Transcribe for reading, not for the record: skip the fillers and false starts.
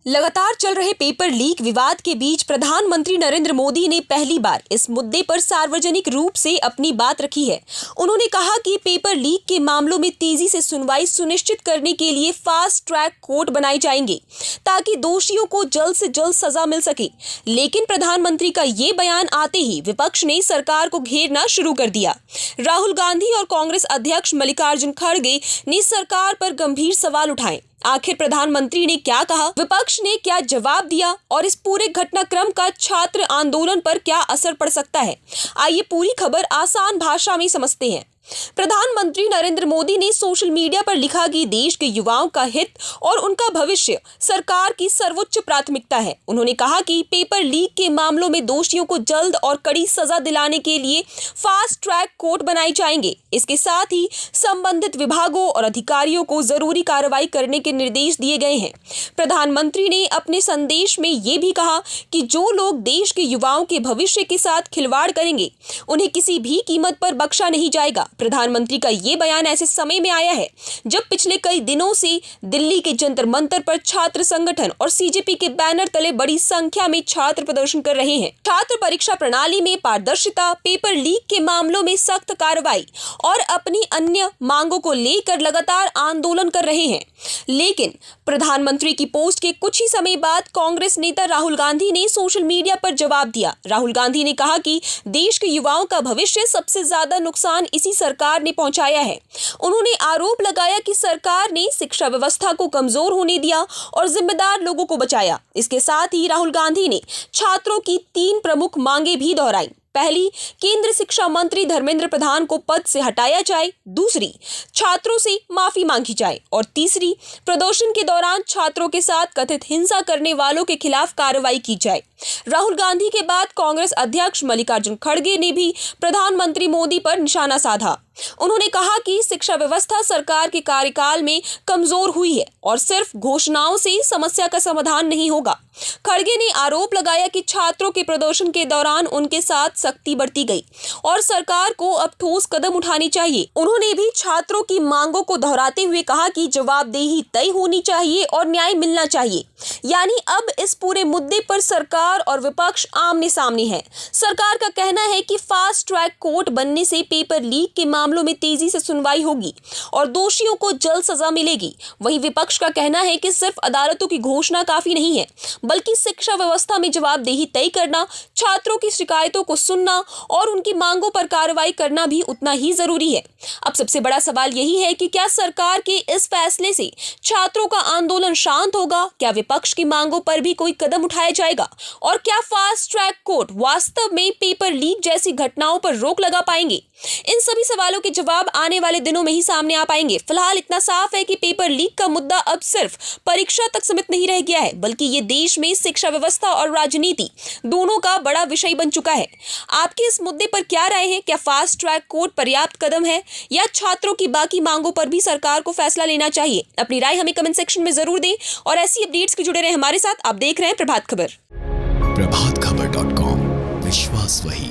लगातार चल रहे पेपर लीक विवाद के बीच प्रधानमंत्री नरेंद्र मोदी ने पहली बार इस मुद्दे पर सार्वजनिक रूप से अपनी बात रखी है। उन्होंने कहा कि पेपर लीक के मामलों में तेजी से सुनवाई सुनिश्चित करने के लिए फास्ट ट्रैक कोर्ट बनाए जाएंगे ताकि दोषियों को जल्द से जल्द सजा मिल सके। लेकिन प्रधानमंत्री का ये बयान आते ही विपक्ष ने सरकार को घेरना शुरू कर दिया। राहुल गांधी और कांग्रेस अध्यक्ष मल्लिकार्जुन खड़गे ने सरकार पर गंभीर सवाल उठाए। आखिर प्रधानमंत्री ने क्या कहा, विपक्ष ने क्या जवाब दिया और इस पूरे घटनाक्रम का छात्र आंदोलन पर क्या असर पड़ सकता है, आइए पूरी खबर आसान भाषा में समझते हैं। प्रधानमंत्री नरेंद्र मोदी ने सोशल मीडिया पर लिखा कि देश के युवाओं का हित और उनका भविष्य सरकार की सर्वोच्च प्राथमिकता है। उन्होंने कहा कि पेपर लीक के मामलों में दोषियों को जल्द और कड़ी सजा दिलाने के लिए फास्ट ट्रैक कोर्ट बनाए जाएंगे। इसके साथ ही संबंधित विभागों और अधिकारियों को जरूरी कार्रवाई करने के निर्देश दिए गए हैं। प्रधानमंत्री ने अपने संदेश में ये भी कहा कि जो लोग देश के युवाओं के भविष्य के साथ खिलवाड़ करेंगे, उन्हें किसी भी कीमत पर बख्शा नहीं जाएगा। प्रधानमंत्री का ये बयान ऐसे समय में आया है जब पिछले कई दिनों से दिल्ली के जंतर मंतर पर छात्र संगठन और सीजेपी के बैनर तले बड़ी संख्या में छात्र प्रदर्शन कर रहे हैं। छात्र परीक्षा प्रणाली में पारदर्शिता, पेपर लीक के मामलों में सख्त कार्रवाई और अपनी अन्य मांगों को लेकर लगातार आंदोलन कर रहे हैं। लेकिन प्रधानमंत्री की पोस्ट के कुछ ही समय बाद कांग्रेस नेता राहुल गांधी ने सोशल मीडिया पर जवाब दिया। राहुल गांधी ने कहा कि देश के युवाओं का भविष्य सबसे ज्यादा नुकसान इसी सरकार ने पहुंचाया है। उन्होंने आरोप लगाया कि सरकार ने शिक्षा व्यवस्था को कमजोर होने दिया और जिम्मेदार लोगों को बचाया। इसके साथ ही राहुल गांधी ने छात्रों की 3 प्रमुख मांगे भी दोहराई। पहली, केंद्र शिक्षा मंत्री धर्मेंद्र प्रधान को पद से हटाया जाए। दूसरी, छात्रों से माफी मांगी जाए और तीसरी, प्रदर्शन के दौरान छात्रों के साथ कथित हिंसा करने वालों के खिलाफ कार्रवाई की जाए। राहुल गांधी के बाद कांग्रेस अध्यक्ष मल्लिकार्जुन खड़गे ने भी प्रधानमंत्री मोदी पर निशाना साधा। उन्होंने कहा कि शिक्षा व्यवस्था सरकार के कार्यकाल में कमजोर हुई है और सिर्फ घोषणाओं से समस्या का समाधान नहीं होगा। खड़गे ने आरोप लगाया कि छात्रों के प्रदर्शन के दौरान उनके साथ सख्ती बरती गई और सरकार को अब ठोस कदम उठाने चाहिए। उन्होंने भी छात्रों की मांगों को दोहराते हुए कहा कि जवाबदेही तय होनी चाहिए और न्याय मिलना चाहिए। यानी अब इस पूरे मुद्दे पर सरकार और विपक्ष आमने सामने है। सरकार का कहना है कि फास्ट ट्रैक कोर्ट बनने से पेपर लीक के मामलों में तेजी से सुनवाई होगी और दोषियों को जल्द सजा मिलेगी। वहीं विपक्ष का कहना है कि सिर्फ अदालतों की घोषणा काफी नहीं है, बल्कि शिक्षा व्यवस्था में जवाबदेही तय करना, छात्रों की शिकायतों को सुनना और उनकी मांगों पर कार्रवाई करना भी उतना ही जरूरी है। अब सबसे बड़ा सवाल यही है कि क्या सरकार के इस फैसले से छात्रों का आंदोलन शांत होगा? क्या विपक्ष की मांगों पर भी कोई कदम उठाया जाएगा? और क्या फास्ट ट्रैक कोर्ट वास्तव में पेपर लीक जैसी घटनाओं पर रोक लगा पाएंगे? इन सभी सवालों के जवाब आने वाले दिनों में ही सामने आ पाएंगे। फिलहाल इतना साफ है कि पेपर लीक का मुद्दा अब सिर्फ परीक्षा तक सीमित नहीं रह गया है, बल्कि ये देश में शिक्षा व्यवस्था और राजनीति दोनों का बड़ा विषय बन चुका है। आपकी इस मुद्दे पर क्या राय है? क्या फास्ट ट्रैक कोर्ट पर्याप्त कदम है या छात्रों की बाकी मांगों पर भी सरकार को फैसला लेना चाहिए? अपनी राय हमें कमेंट सेक्शन में जरूर दें और ऐसी अपडेट्स के जुड़े रहे हमारे साथ। आप देख रहे हैं प्रभात खबर। प्रभातखबर.com, विश्वास वही।